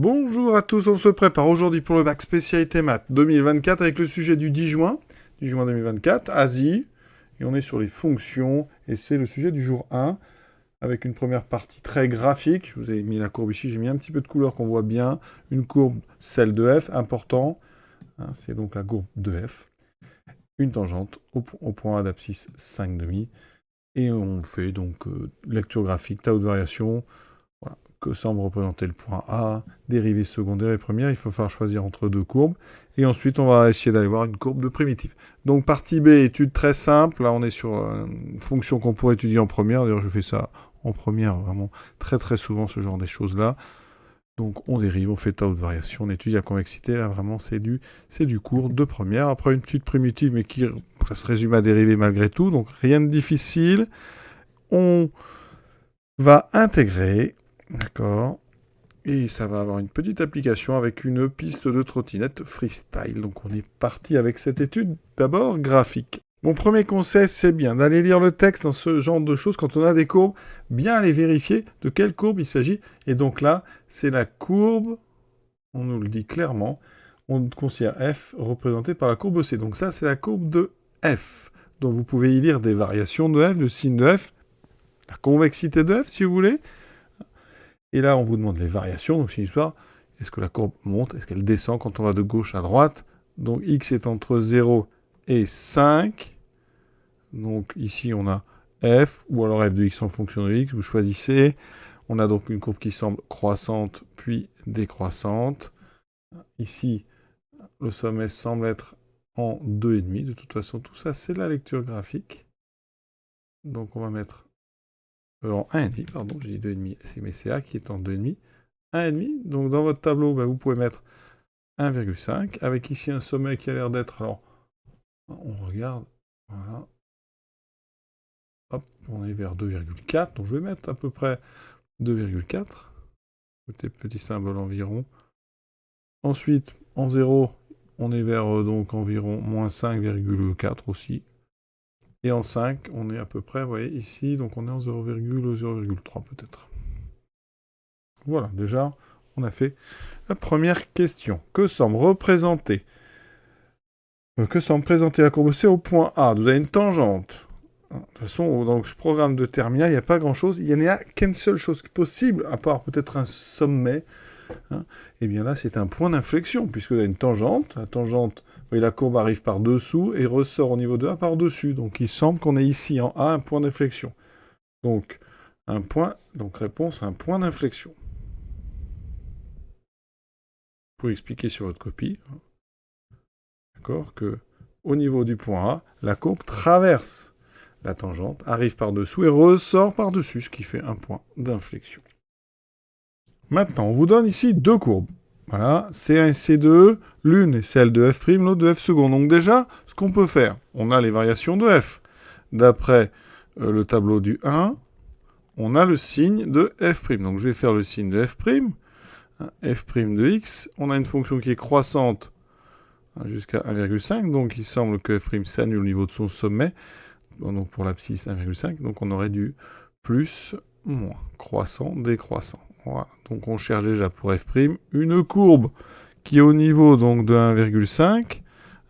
Bonjour à tous, on se prépare aujourd'hui pour le bac spécialité maths 2024 avec le sujet du 10 juin 2024, Asie, et on est sur les fonctions, et c'est le sujet du jour 1, avec une première partie très graphique, je vous ai mis la courbe ici, j'ai mis un petit peu de couleur qu'on voit bien, une courbe, celle de f, important, hein, c'est donc la courbe de f, une tangente au point A d'abscisse 5,5, et on fait donc lecture graphique, tableau de variation. Voilà. Que semble représenter le point A, dérivée secondaire et première, il va falloir choisir entre deux courbes. Et ensuite, on va essayer d'aller voir une courbe de primitive. Donc, partie B, étude très simple. Là, on est sur une fonction qu'on pourrait étudier en première. D'ailleurs, je fais ça en première vraiment très très souvent, ce genre de choses-là. Donc, on dérive, on fait tableau de variation, on étudie la convexité. Là, vraiment, c'est du cours de première. Après, une petite primitive, mais qui ça se résume à dériver malgré tout. Donc, rien de difficile. On va intégrer. D'accord. Et ça va avoir une petite application avec une piste de trottinette freestyle. Donc on est parti avec cette étude d'abord graphique. Mon premier conseil, c'est bien d'aller lire le texte dans ce genre de choses. Quand on a des courbes, bien aller vérifier de quelle courbe il s'agit. Et donc là, c'est la courbe, on nous le dit clairement, on considère f représentée par la courbe C. Donc ça, c'est la courbe de f. Donc vous pouvez y lire des variations de f, de signe de f, la convexité de f si vous voulez. Et là, on vous demande les variations, donc c'est une histoire. Est-ce que la courbe monte? Est-ce qu'elle descend quand on va de gauche à droite? Donc x est entre 0 et 5. Donc ici, on a f, ou alors f de x en fonction de x, vous choisissez. On a donc une courbe qui semble croissante, puis décroissante. Ici, le sommet semble être en 2,5. De toute façon, tout ça, c'est la lecture graphique. Donc on va mettre en 1,5, pardon, j'ai dit 2,5, c'est mes CA qui est en 2,5. 1,5, donc dans votre tableau, vous pouvez mettre 1,5, avec ici un sommet qui a l'air d'être, alors, on regarde, voilà, hop, on est vers 2,4, donc je vais mettre à peu près 2,4, petit symbole environ. Ensuite, en 0, on est vers donc environ moins 5,4 aussi. Et en 5, on est à peu près, vous voyez, ici, donc on est en 0,3 peut-être. Voilà, déjà, on a fait la première question. Que semble présenter la courbe C au point A? Vous avez une tangente. De toute façon, dans ce programme de terminal, il n'y a pas grand-chose. Il n'y a qu'une seule chose possible, à part peut-être un sommet. Hein. Et bien là, c'est un point d'inflexion, puisque vous avez une tangente. La tangente, vous voyez, la courbe arrive par-dessous et ressort au niveau de A par-dessus. Donc il semble qu'on ait ici en A un point d'inflexion. Donc, réponse, un point d'inflexion. Pour expliquer sur votre copie, d'accord, que au niveau du point A, la courbe traverse la tangente, arrive par-dessous et ressort par-dessus, ce qui fait un point d'inflexion. Maintenant, on vous donne ici deux courbes. Voilà, C1 et C2, l'une est celle de f', l'autre de f second. Donc déjà, ce qu'on peut faire, on a les variations de f. D'après le tableau du 1, on a le signe de f'. Donc je vais faire le signe de f', f' de x. On a une fonction qui est croissante jusqu'à 1,5, donc il semble que f' s'annule au niveau de son sommet, donc pour l'abscisse 1,5, donc on aurait du plus, moins, croissant, décroissant. Voilà, donc on cherche déjà pour f' une courbe qui est au niveau donc de 1,5,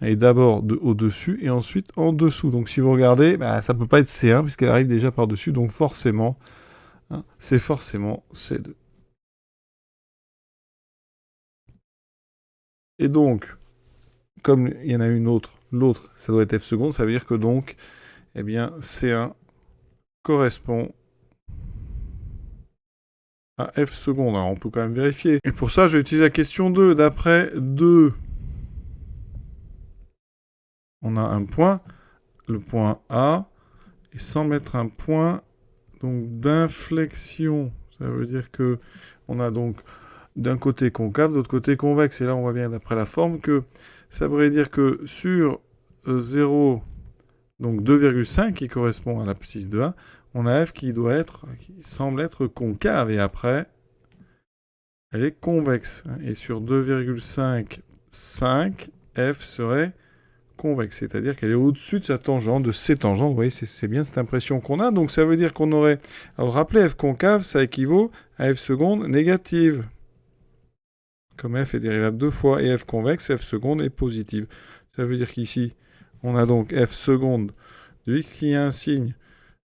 et d'abord au-dessus et ensuite en dessous. Donc si vous regardez, ça ne peut pas être C1 puisqu'elle arrive déjà par-dessus, donc forcément, c'est forcément C2. Et donc, comme il y en a une autre, l'autre, ça doit être f seconde, ça veut dire que donc, eh bien, C1 correspond à f seconde. Alors, on peut quand même vérifier. Et pour ça, je vais utiliser la question 2. D'après 2, on a un point, le point A, et sans mettre un point donc d'inflexion. Ça veut dire que on a donc d'un côté concave, de l'autre côté convexe. Et là, on voit bien d'après la forme que ça voudrait dire que sur 0, donc 2,5 qui correspond à l'abscisse de A, on a f qui semble être concave. Et après, elle est convexe. Et sur 2,5, 5, f serait convexe. C'est-à-dire qu'elle est au-dessus de sa tangente, de ses tangentes. Vous voyez, c'est bien cette impression qu'on a. Donc ça veut dire qu'on aurait... Alors rappelez, f concave, ça équivaut à f seconde négative. comme f est dérivable 2 fois et f convexe, f seconde est positive. Ça veut dire qu'ici, on a donc f seconde de x qui a un signe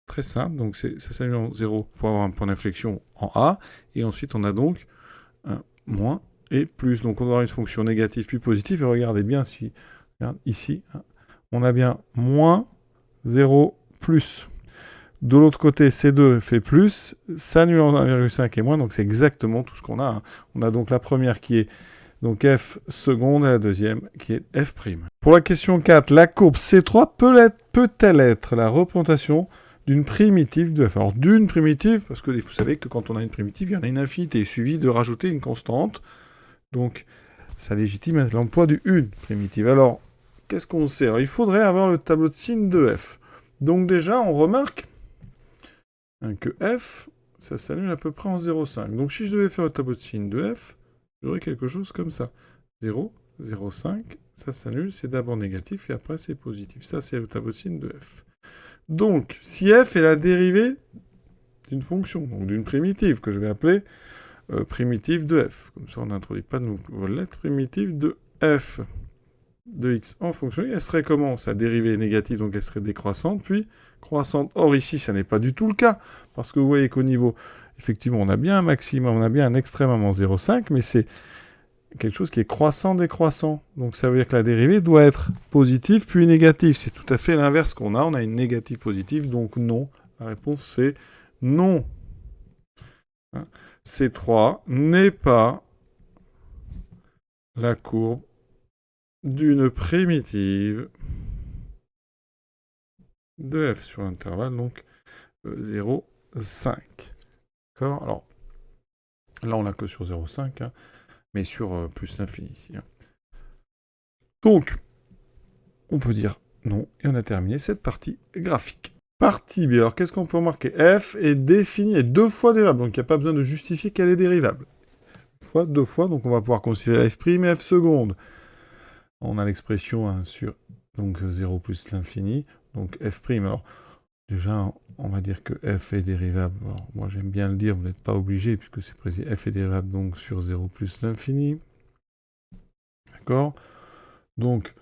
très simple, donc ça s'annule en 0 pour avoir un point d'inflexion en A, et ensuite on a donc un moins et plus. Donc on aura une fonction négative puis positive, et regardez bien si, regarde ici, on a bien moins 0 plus. De l'autre côté, C2 fait plus, s'annule en 1,5 et moins, donc c'est exactement tout ce qu'on a. On a donc la première qui est donc f seconde et la deuxième qui est f'. Pour la question 4, la courbe C3 peut-elle être la représentation d'une primitive de f? Alors d'une primitive, parce que vous savez que quand on a une primitive, il y en a une infinité, il suffit de rajouter une constante. Donc ça légitime l'emploi du une primitive. Alors, qu'est-ce qu'on sait? Alors, il faudrait avoir le tableau de signes de f. Donc déjà, on remarque que f, ça s'annule à peu près en 0,5. Donc si je devais faire le tableau de signes de f, j'aurais quelque chose comme ça. 0, 0,5, ça s'annule, c'est d'abord négatif et après c'est positif. Ça, c'est le tableau de signes de f. Donc, si f est la dérivée d'une fonction, donc d'une primitive, que je vais appeler primitive de f. Comme ça, on n'introduit pas de nouvelle lettre. Primitive de f de x en fonction, elle serait comment? Sa dérivée est négative, donc elle serait décroissante, puis croissante. Or, ici, ça n'est pas du tout le cas, parce que vous voyez qu'au niveau, effectivement, on a bien un maximum, on a bien un extrêmum en 0,5, mais c'est quelque chose qui est croissant-décroissant. Donc, ça veut dire que la dérivée doit être positive, puis négative. C'est tout à fait l'inverse qu'on a. On a une négative positive, donc non. La réponse, c'est non. C3 n'est pas la courbe d'une primitive de f sur l'intervalle, donc 0,5. D'accord? Alors, là, on n'a que sur 0,5, hein, mais sur plus l'infini ici. Hein. Donc, on peut dire non, et on a terminé cette partie graphique. Partie B, alors qu'est-ce qu'on peut remarquer? F est définie, est 2 fois dérivable, donc il n'y a pas besoin de justifier qu'elle est dérivable. Deux fois, donc on va pouvoir considérer f' et f seconde. On a l'expression 1 sur donc 0 plus l'infini, donc f'. Alors, déjà, on va dire que f est dérivable. Alors, moi, j'aime bien le dire, vous n'êtes pas obligé, puisque c'est précis. F est dérivable donc sur 0 plus l'infini. D'accord? Donc,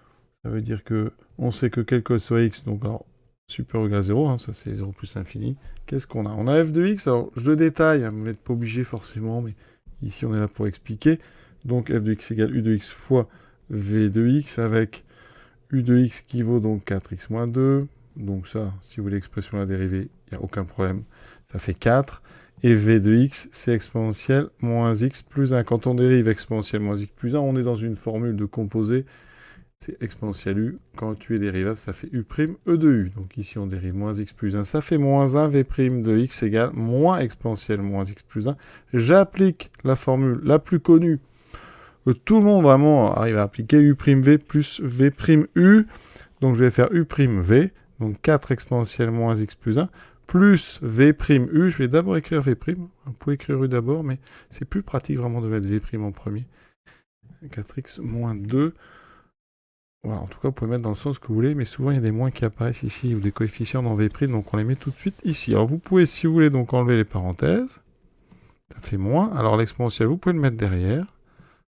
ça veut dire que on sait que quel que soit x, donc alors, supérieur ou égal à 0, hein, ça c'est 0 plus l'infini. Qu'est-ce qu'on a? On a f de x, alors je le détaille, hein, vous n'êtes pas obligé forcément, mais ici on est là pour expliquer. Donc f de x égale u de x fois v de x avec u de x qui vaut donc 4x moins 2. Donc ça, si vous voulez l'expression de la dérivée, il n'y a aucun problème. Ça fait 4. Et v de x, c'est exponentielle moins x plus 1. Quand on dérive exponentielle moins x plus 1, on est dans une formule de composé. C'est exponentielle u. Quand u est dérivable, ça fait u' e de u. Donc ici, on dérive moins x plus 1. Ça fait moins 1 v' de x égale moins exponentielle moins x plus 1. J'applique la formule la plus connue que tout le monde vraiment arrive à appliquer, u'v plus v'u. Donc je vais faire u'v, donc 4 exponentielle moins x plus 1, plus v'u. Je vais d'abord écrire v'. Vous pouvez écrire u d'abord, mais c'est plus pratique vraiment de mettre v' en premier. 4x moins 2. Voilà, en tout cas, vous pouvez mettre dans le sens que vous voulez, mais souvent il y a des moins qui apparaissent ici, ou des coefficients dans v', donc on les met tout de suite ici. Alors vous pouvez, si vous voulez, donc enlever les parenthèses. Ça fait moins. Alors l'exponentielle, vous pouvez le mettre derrière.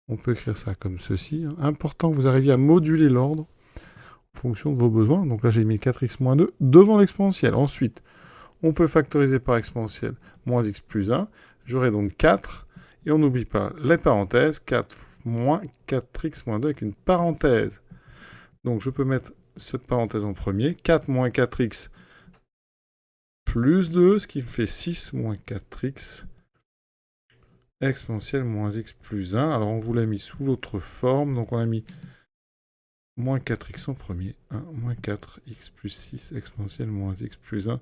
On peut écrire ça comme ceci. Important que vous arriviez à moduler l'ordre en fonction de vos besoins. Donc là, j'ai mis 4x moins 2 devant l'exponentielle. Ensuite, on peut factoriser par exponentielle moins x plus 1. J'aurai donc 4. Et on n'oublie pas les parenthèses. 4 moins 4x moins 2 avec une parenthèse. Donc je peux mettre cette parenthèse en premier. 4 moins 4x plus 2, ce qui me fait 6 moins 4x exponentielle moins x plus 1. Alors on vous l'a mis sous l'autre forme. Donc on a mis moins 4x en premier. 1 moins 4x plus 6 exponentielle moins x plus 1.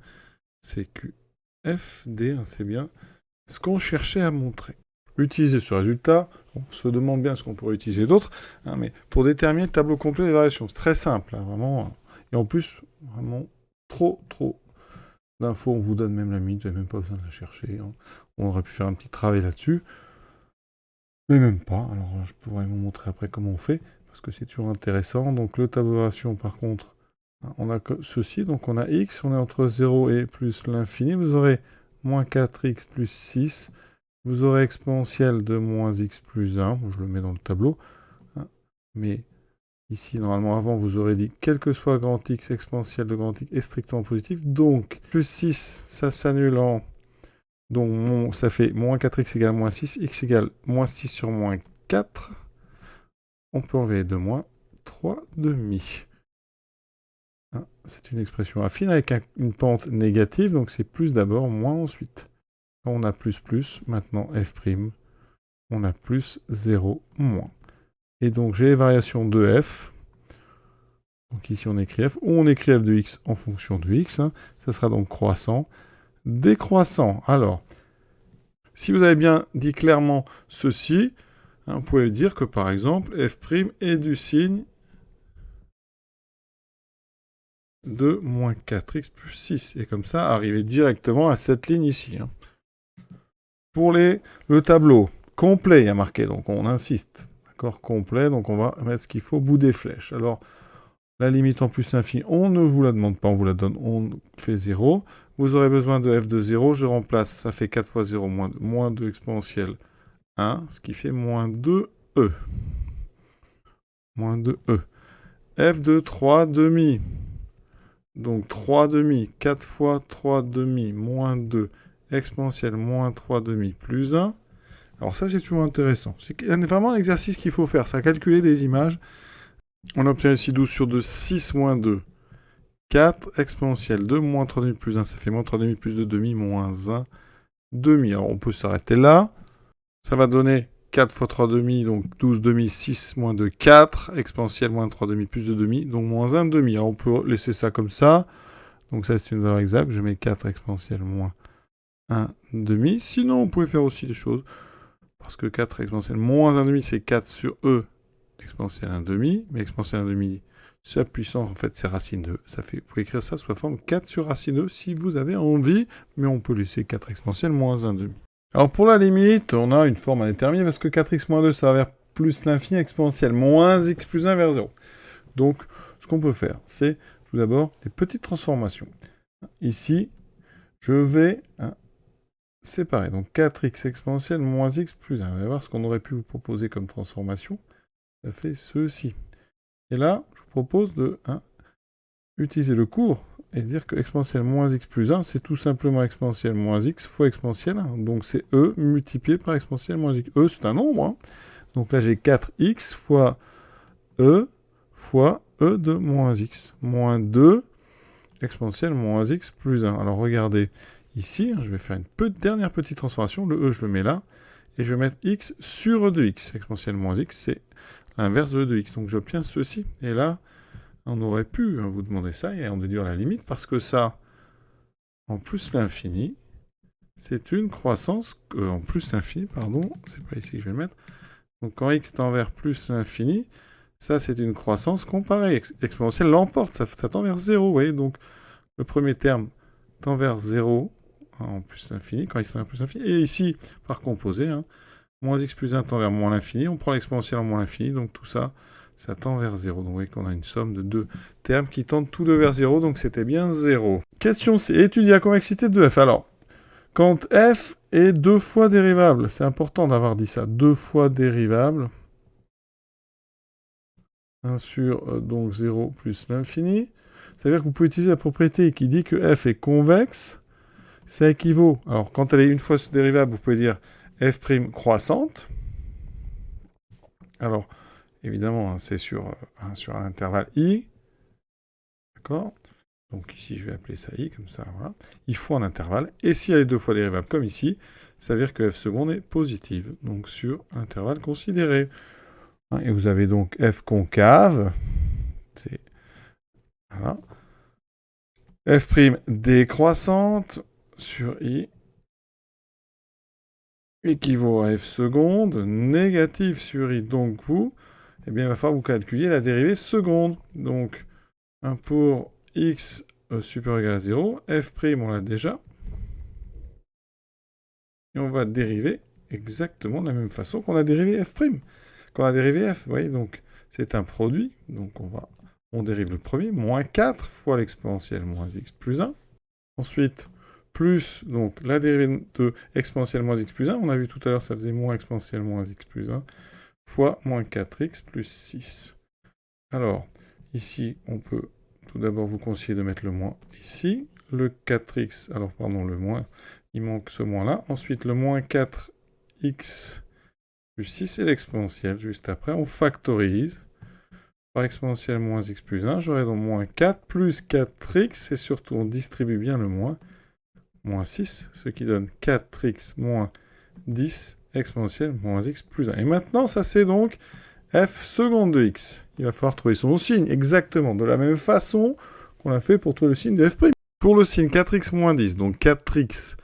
C'est QFD. C'est bien ce qu'on cherchait à montrer. Utiliser ce résultat. On se demande bien ce qu'on pourrait utiliser d'autres. Mais pour déterminer le tableau complet des variations. C'est très simple. Vraiment. Et en plus, vraiment trop d'infos. On vous donne même la limite. Vous n'avez même pas besoin de la chercher. On aurait pu faire un petit travail là-dessus. Mais même pas. Alors, je pourrais vous montrer après comment on fait, parce que c'est toujours intéressant. Donc, le tableau de variation, par contre, on a ceci. Donc, on a x, on est entre 0 et plus l'infini. Vous aurez moins 4x plus 6 Vous aurez exponentielle de moins x plus 1. Je le mets dans le tableau. Hein. Mais ici, normalement, avant, vous aurez dit, quel que soit grand x, exponentielle de grand x est strictement positif. Donc, plus 6, ça s'annule en... Donc, ça fait moins 4x égale moins 6. X égale moins 6 sur moins 4. On peut enlever de moins 3 demi. Hein, c'est une expression affine avec une pente négative. Donc, c'est plus d'abord, moins ensuite. Quand on a plus, maintenant f', on a plus 0, moins. Et donc, j'ai les variations de f. Donc ici, on écrit f, ou on écrit f de x en fonction de x. Hein. Ça sera donc croissant, décroissant. Alors, si vous avez bien dit clairement ceci, hein, vous pouvez dire que, par exemple, f' est du signe de moins 4x plus 6. Et comme ça, arriver directement à cette ligne ici. Hein. Pour le tableau complet, il y a marqué, donc on insiste. D'accord, complet, donc on va mettre ce qu'il faut au bout des flèches. Alors, la limite en plus infini, on ne vous la demande pas, on vous la donne, on fait 0. Vous aurez besoin de f de 0, je remplace, ça fait 4 fois 0, moins 2 exponentielle 1, ce qui fait moins 2e. Moins 2e. F de 3 demi. Donc 3 demi, 4 fois 3 demi, moins 2, exponentielle moins 3 demi, plus 1. Alors ça, c'est toujours intéressant. C'est vraiment un exercice qu'il faut faire, ça, calculer des images. On obtient ici 12 sur 2, 6 moins 2, 4, exponentielle 2, moins 3 demi plus 1, ça fait moins 3 demi plus 2 demi, moins 1 demi. Alors on peut s'arrêter là. Ça va donner 4 fois 3 demi, donc 12 demi, 6 moins 2, 4, exponentielle moins 3 demi plus 2 demi, donc moins 1 demi. Alors on peut laisser ça comme ça. Donc ça, c'est une valeur exacte. Je mets 4 exponentielle moins 1 demi. Sinon, on pouvait faire aussi des choses. Parce que 4 exponentielle moins 1 demi, c'est 4 sur e exponentielle 1 demi. Mais exponentielle 1 demi, sa puissance, en fait, c'est racine de e. Ça fait, vous pouvez écrire ça sous la forme 4 sur racine de e si vous avez envie. Mais on peut laisser 4 exponentielle moins 1 demi. Alors pour la limite, on a une forme à déterminer parce que 4x moins 2, ça va vers plus l'infini exponentielle moins x plus 1 vers 0. Donc, ce qu'on peut faire, c'est tout d'abord des petites transformations. Ici, je vais séparer. Donc 4x exponentielle moins x plus 1. On va voir ce qu'on aurait pu vous proposer comme transformation. Ça fait ceci. Et là, je vous propose de utiliser le cours et dire que exponentielle moins x plus 1, c'est tout simplement exponentielle moins x fois exponentielle 1. Donc c'est e multiplié par exponentielle moins x. E, c'est un nombre. Hein. Donc là, j'ai 4x fois e de moins x. Moins 2 exponentielle moins x plus 1. Alors regardez, ici, je vais faire une dernière petite transformation. Le e, je le mets là. Et je vais mettre x sur e de x. Exponentielle moins x, c'est l'inverse de e de x. Donc j'obtiens ceci. Et là, on aurait pu vous demander ça et en déduire la limite, parce que ça, en plus l'infini, c'est une croissance, en plus l'infini, pardon, c'est pas ici que je vais le mettre. Donc quand x tend vers plus l'infini, ça c'est une croissance comparée. Exponentielle l'emporte, ça tend vers 0, vous voyez. Donc le premier terme tend vers 0, en plus l'infini, quand x tend vers plus l'infini. Et ici, par composé, moins x plus 1 tend vers moins l'infini, on prend l'exponentielle en moins l'infini, donc tout ça, ça tend vers 0. Donc vous voyez qu'on a une somme de deux termes qui tendent tous deux vers 0, donc c'était bien 0. Question C. Étudier la convexité de f. Alors, quand f est 2 fois dérivable, c'est important d'avoir dit ça, 2 fois dérivable, 1 sur donc 0 plus l'infini, ça veut dire que vous pouvez utiliser la propriété qui dit que f est convexe, ça équivaut, alors quand elle est une fois dérivable, vous pouvez dire f' croissante, alors évidemment, c'est sur un intervalle i. D'accord? Donc ici, je vais appeler ça i, comme ça, voilà. Il faut un intervalle. Et si elle est 2 fois dérivable, comme ici, ça veut dire que f seconde est positive. Donc sur l'intervalle considéré. Et vous avez donc f concave. C'est... Voilà. F' décroissante sur i équivaut à f seconde négative sur i. Donc vous... eh bien, il va falloir vous calculer la dérivée seconde. Donc, 1 pour x supérieur ou égal à 0, f', on l'a déjà. Et on va dériver exactement de la même façon qu'on a dérivé f'. Qu'on a dérivé f, vous voyez, donc c'est un produit. Donc on dérive le premier, moins 4 fois l'exponentielle moins x plus 1. Ensuite, plus donc la dérivée de exponentielle moins x plus 1, on a vu tout à l'heure ça faisait moins exponentielle moins x plus 1, fois moins 4x plus 6. Alors, ici, on peut tout d'abord vous conseiller de mettre le moins ici. Le 4x, alors pardon, le moins, il manque ce moins-là. Ensuite, le moins 4x plus 6 et l'exponentielle. Juste après, on factorise. Par exponentielle moins x plus 1, j'aurai donc moins 4 plus 4x, et surtout, on distribue bien le moins 6, ce qui donne 4x moins 10 exponentielle moins x plus 1. Et maintenant, ça c'est donc f seconde de x. Il va falloir trouver son signe exactement de la même façon qu'on l'a fait pour trouver le signe de f'. Pour le signe 4x moins 10, donc 4x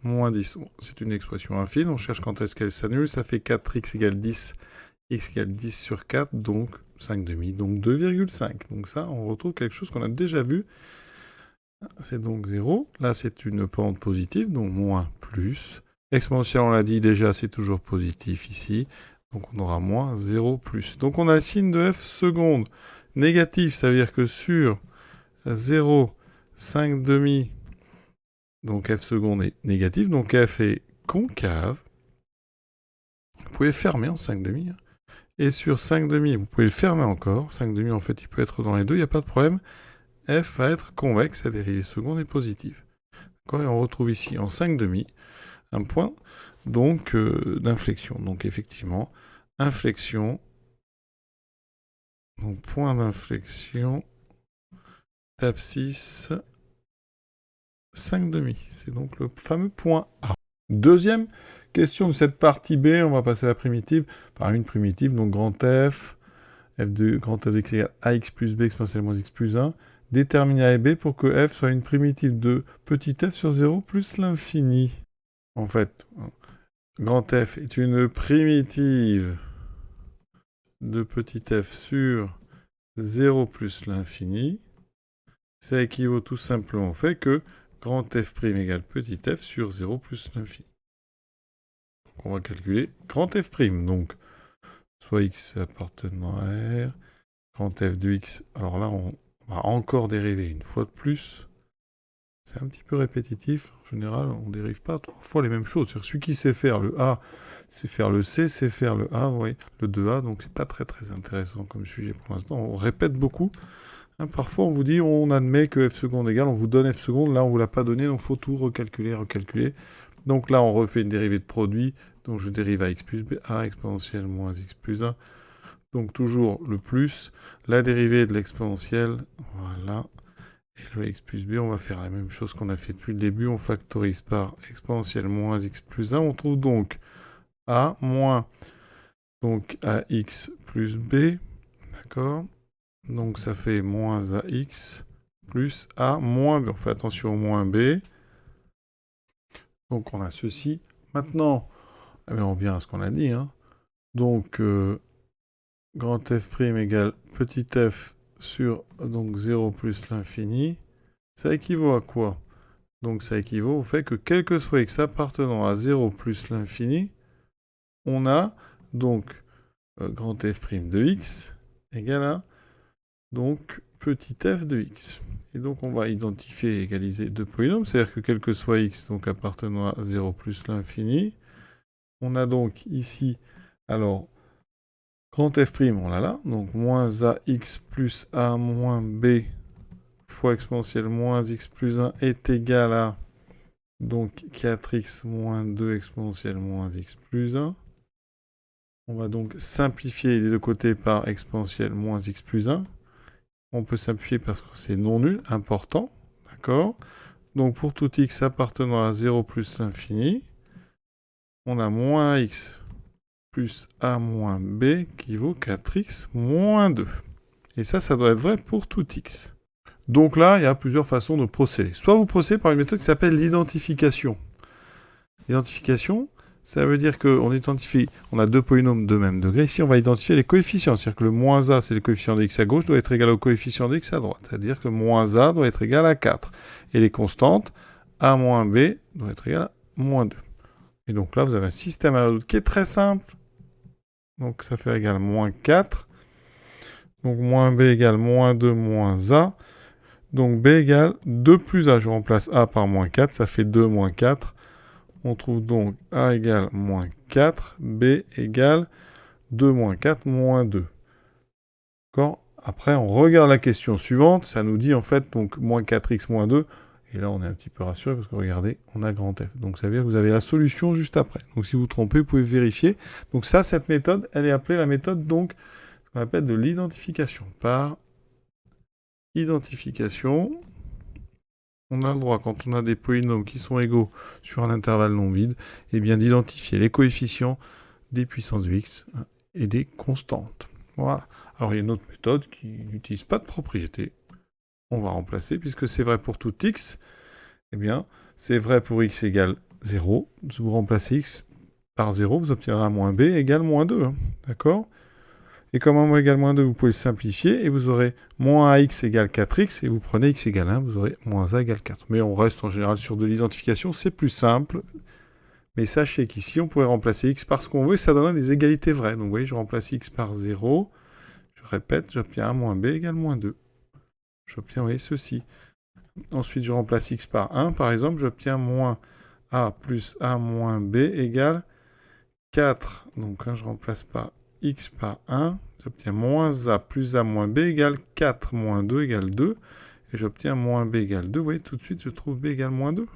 moins 10, bon, c'est une expression infine, on cherche quand est-ce qu'elle s'annule, ça fait 4x égale 10, x égale 10 sur 4, donc 5 demi, donc 2,5. Donc ça, on retrouve quelque chose qu'on a déjà vu. C'est donc 0. Là, c'est une pente positive, donc moins plus. Exponentielle, on l'a dit déjà, c'est toujours positif ici. Donc on aura moins 0 plus. Donc on a le signe de f seconde négatif, ça veut dire que sur 0, 5 demi, donc f seconde est négatif, donc f est concave. Vous pouvez fermer en 5 demi. Et sur 5 demi, vous pouvez le fermer encore. 5 demi, en fait, il peut être dans les deux, il n'y a pas de problème. F va être convexe, sa dérivée seconde est positive. Et on retrouve ici en 5 demi un point donc d'inflexion. Donc effectivement, inflexion, donc point d'inflexion d'abscisse 5 demi. C'est donc le fameux point A. Deuxième question de cette partie B, on va passer à la primitive, enfin une primitive, donc grand F de grand F de x égale ax plus b exponentielle moins x plus 1. Déterminer A et B pour que f soit une primitive de petit f sur 0 plus l'infini. En fait, grand F est une primitive de petit f sur 0 plus l'infini. Ça équivaut tout simplement au fait que grand f' égale petit f sur 0 plus l'infini. Donc on va calculer grand f'. Donc, soit x appartenant à R, grand f de x. Alors là, on va encore dériver une fois de plus. C'est un petit peu répétitif. En général, on ne dérive pas 3 fois les mêmes choses. C'est-à-dire celui qui sait faire le A, sait faire le C, sait faire le A, vous voyez, le 2A. Donc c'est pas très très intéressant comme sujet pour l'instant. On répète beaucoup. Hein, parfois, on vous dit, on admet que f seconde égale, on vous donne f seconde. Là, on ne vous l'a pas donné, donc il faut tout recalculer. Donc là, on refait une dérivée de produit. Donc je dérive à x plus b, a exponentielle moins x plus 1. Donc toujours le plus, la dérivée de l'exponentielle, voilà, et le x plus b, on va faire la même chose qu'on a fait depuis le début, on factorise par exponentielle moins x plus 1, on trouve donc a moins, donc ax plus b, d'accord, donc ça fait moins ax plus a moins b, on fait attention au moins b, donc on a ceci. Maintenant, on vient à ce qu'on a dit, hein. Donc grand f' égale petit f sur donc 0 plus l'infini, ça équivaut à quoi? Donc ça équivaut au fait que quel que soit x appartenant à 0 plus l'infini, on a donc grand f' de x égale à donc petit f de x. Et donc on va identifier et égaliser deux polynômes, c'est-à-dire que quel que soit x donc appartenant à 0 plus l'infini, on a donc ici, alors, grand f', on l'a là, donc moins ax plus a moins b fois exponentielle moins x plus 1 est égal à donc 4x moins 2 exponentielle moins x plus 1. On va donc simplifier des deux côtés par exponentielle moins x plus 1. On peut simplifier parce que c'est non nul, important, d'accord? Donc pour tout x appartenant à 0 plus l'infini, on a moins x plus a moins b qui vaut 4x moins 2. Et ça doit être vrai pour tout x. Donc là, il y a plusieurs façons de procéder. Soit vous procédez par une méthode qui s'appelle l'identification. L'identification, ça veut dire qu'on identifie, on a deux polynômes de même degré. Ici, on va identifier les coefficients. C'est-à-dire que le moins a, c'est le coefficient de x à gauche, doit être égal au coefficient de x à droite. C'est-à-dire que moins a doit être égal à 4. Et les constantes, a moins b doit être égal à moins 2. Et donc là, vous avez un système à résoudre qui est très simple. Donc ça fait égal à moins 4. Donc moins b égale moins 2 moins a. Donc B égale 2 plus A. Je remplace A par moins 4, ça fait 2 moins 4. On trouve donc A égale moins 4, B égale 2 moins 4 moins 2. D'accord ? Après, on regarde la question suivante. Ça nous dit en fait donc moins 4x moins 2. Et là, on est un petit peu rassuré parce que regardez, on a grand F. Donc ça veut dire que vous avez la solution juste après. Donc si vous vous trompez, vous pouvez vérifier. Donc ça, cette méthode, elle est appelée la méthode donc ce qu'on appelle de l'identification. Par identification, on a le droit, quand on a des polynômes qui sont égaux sur un intervalle non vide, eh bien d'identifier les coefficients des puissances de x et des constantes. Voilà. Alors il y a une autre méthode qui n'utilise pas de propriété. On va remplacer, puisque c'est vrai pour tout x, eh bien c'est vrai pour x égale 0. Si vous remplacez x par 0, vous obtiendrez un moins b égale moins 2. Hein. D'accord ? Et comme 1 égale moins 2, vous pouvez le simplifier, et vous aurez moins ax égale 4x, et vous prenez x égale 1, vous aurez moins a égale 4. Mais on reste en général sur de l'identification, c'est plus simple. Mais sachez qu'ici, on pourrait remplacer x par ce qu'on veut, et ça donnerait des égalités vraies. Donc vous voyez, je remplace x par 0, je répète, j'obtiens a moins b égale moins 2. J'obtiens, vous voyez, ceci. Ensuite, je remplace x par 1, par exemple, j'obtiens moins a plus a moins b égale 4. Donc je remplace par x par 1, j'obtiens moins a plus a moins b égale 4 moins 2 égale 2, et j'obtiens moins b égale 2. Vous voyez, tout de suite, je trouve b égale moins 2.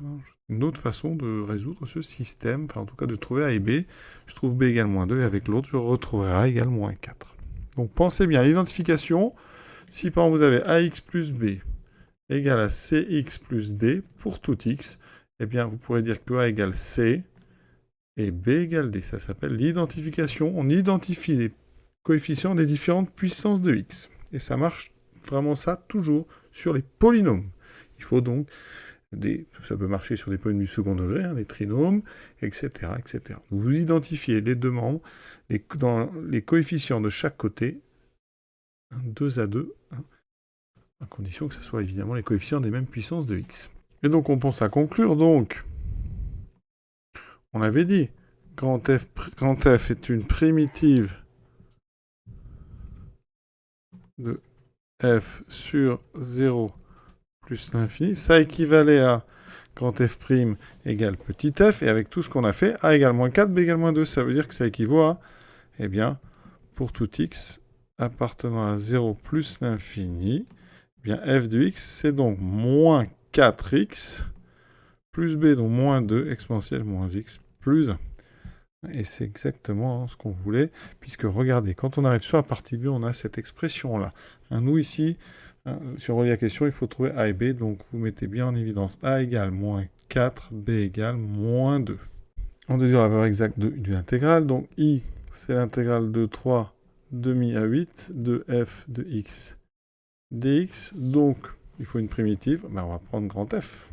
Une autre façon de résoudre ce système, enfin en tout cas de trouver a et b. Je trouve b égale moins 2, et avec l'autre, je retrouverai a égale moins 4. Donc pensez bien à l'identification. Si par exemple vous avez ax plus b égale à cx plus d pour tout x, eh bien vous pourrez dire que a égale c, et b égale d. Ça s'appelle l'identification. On identifie les coefficients des différentes puissances de x. Et ça marche vraiment ça toujours sur les polynômes. Il faut donc ça peut marcher sur des polynômes du second degré, hein, des trinômes, etc., etc. Vous identifiez les deux membres, dans les coefficients de chaque côté, 2 à 2, à condition que ce soit évidemment les coefficients des mêmes puissances de x. Et donc on pense à conclure, donc on avait dit, quand f est une primitive de f sur 0 plus l'infini, ça équivalait à quand f' égale petit f, et avec tout ce qu'on a fait, a égale moins 4, b égale moins 2, ça veut dire que ça équivaut à, eh bien, pour tout x appartenant à 0 plus l'infini, eh bien f de x, c'est donc moins 4x plus b, donc moins 2 exponentielle moins x plus 1. Et c'est exactement ce qu'on voulait, puisque regardez, quand on arrive sur la partie B, on a cette expression-là. Nous ici, si on relit la question, il faut trouver a et b, donc vous mettez bien en évidence a égale moins 4, b égale moins 2. On devient la valeur exacte d'une intégrale, donc i, c'est l'intégrale de 3 demi à 8 de f de x dx, donc il faut une primitive, on va prendre grand F.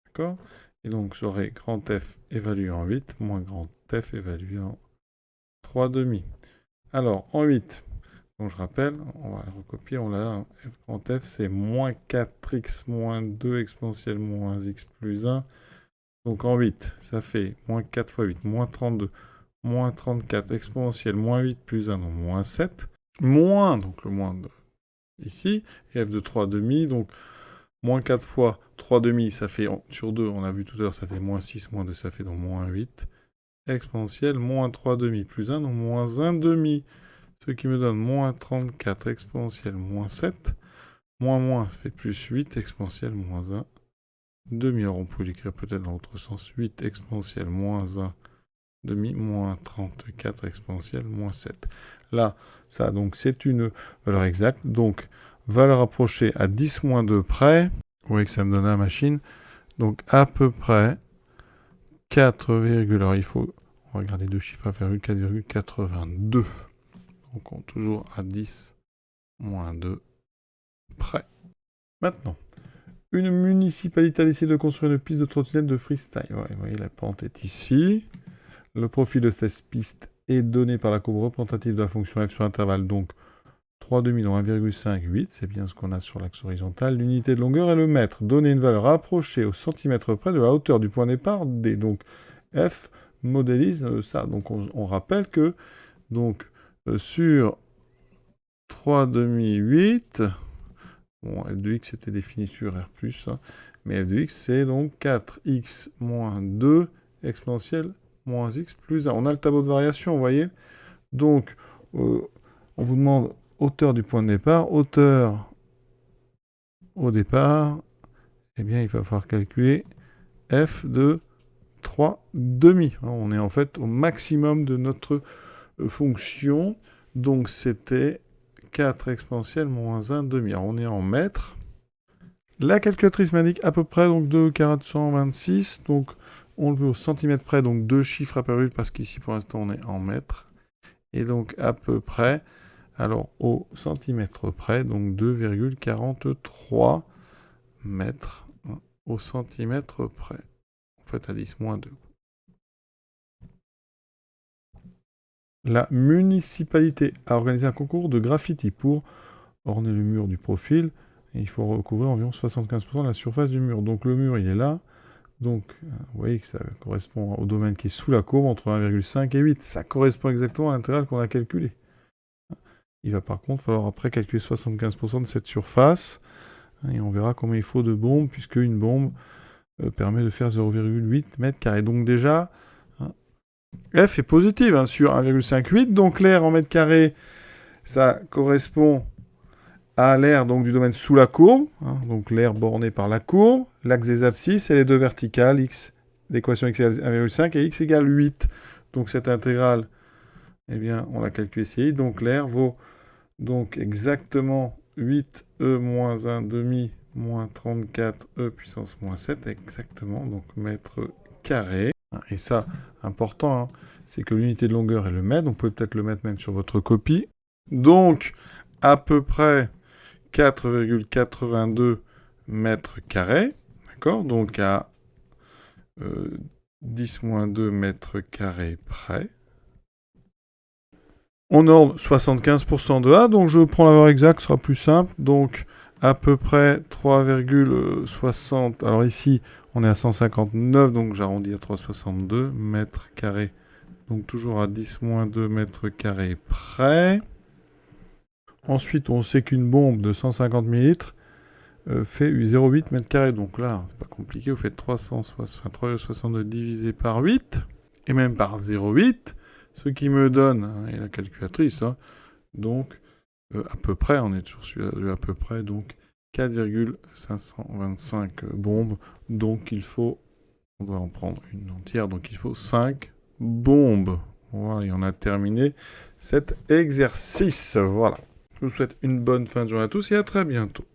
D'accord ? Et donc, j'aurai grand F évalué en 8, moins grand F évalué en 3 demi. Alors, en 8, donc je rappelle, on va le recopier, on l'a, f grand F, c'est moins 4x moins 2 exponentielle moins x plus 1. Donc en 8, ça fait moins 4 fois 8, moins 32, moins 34 exponentielle moins 8 plus 1, donc moins 7. Moins, donc le moins de ici, et f de 3 demi, donc moins 4 fois 3 demi, ça fait, sur 2, on a vu tout à l'heure, ça fait moins 6, moins 2, ça fait donc moins 8. Exponentielle, moins 3 demi, plus 1, donc moins 1 demi. Ce qui me donne moins 34, exponentielle, moins 7. Moins, ça fait plus 8, exponentielle, moins 1 demi. Alors on peut l'écrire peut-être dans l'autre sens. 8 exponentielle, moins 1 demi, moins 34 exponentielle, moins 7. Là, ça, donc, c'est une valeur exacte. Donc, valeur approchée à 10 moins 2 près. Vous voyez que ça me donne la machine. Donc, à peu près 4, alors il faut, on va regarder deux chiffres à virgule, 4,82. Donc, on est toujours à 10 moins 2 près. Maintenant, une municipalité a décidé de construire une piste de trottinette de freestyle. Ouais, vous voyez, la pente est ici. Le profil de cette piste est donné par la courbe représentative de la fonction f sur intervalle, donc 3 demi dans 1,58, c'est bien ce qu'on a sur l'axe horizontal. L'unité de longueur est le mètre. Donner une valeur approchée au centimètre près de la hauteur du point de départ D. Donc f modélise ça. Donc on rappelle que donc, sur 3 demi 8, Bon, f de x était défini sur R+, hein, mais f de x, c'est donc 4x moins 2 exponentielle moins x plus 1. On a le tableau de variation, vous voyez. Donc, on vous demande hauteur du point de départ. Hauteur au départ, eh bien, il va falloir calculer f de 3 demi. On est en fait au maximum de notre fonction. Donc, c'était 4 exponentielle moins 1 demi. Alors, on est en mètres. La calculatrice m'indique à peu près donc 2,426. Donc, on le veut au centimètre près. Donc, 2 chiffres à période parce qu'ici, pour l'instant, on est en mètres. Et donc, à peu près, alors au centimètre près, donc 2,43 mètres au centimètre près. En fait, à 10 moins 2. La municipalité a organisé un concours de graffiti pour orner le mur du profil. Et il faut recouvrir environ 75% de la surface du mur. Donc le mur, il est là. Donc, vous voyez que ça correspond au domaine qui est sous la courbe, entre 1,5 et 8. Ça correspond exactement à l'intégrale qu'on a calculée. Il va par contre falloir après calculer 75% de cette surface. Et on verra combien il faut de bombes, puisque une bombe permet de faire 0,8 mètres carrés. Donc déjà, F est positive sur 1,58. Donc l'air en mètres carrés, ça correspond à l'air du domaine sous la courbe. Donc l'air borné par la courbe. L'axe des abscisses et les deux verticales, x, l'équation x égale 1,5 et x égale 8. Donc cette intégrale, eh bien, on l'a calculée ici. Donc l'air vaut donc exactement 8e moins 1 demi moins 34e puissance moins 7, exactement, donc mètre carré. Et ça, important, c'est que l'unité de longueur est le mètre, donc vous pouvez peut-être le mettre même sur votre copie. Donc, à peu près 4,82 mètres carrés, d'accord, donc à 10 moins 2 mètres carrés près. On ordre 75% de A, donc je prends la valeur exacte, ce sera plus simple. Donc, à peu près 3,60. Alors ici, on est à 159, donc j'arrondis à 3,62 mètres carrés. Donc toujours à 10 moins 2 mètres carrés près. Ensuite, on sait qu'une bombe de 150 ml fait 0,8 mètres carrés. Donc là, c'est pas compliqué, vous faites 362 divisé par 8, et même par 0,8. Ce qui me donne, et la calculatrice, donc à peu près, on est toujours sur à peu près, donc 4,525 bombes. Donc on doit en prendre une entière, donc il faut 5 bombes. Voilà, et on a terminé cet exercice. Voilà. Je vous souhaite une bonne fin de journée à tous et à très bientôt.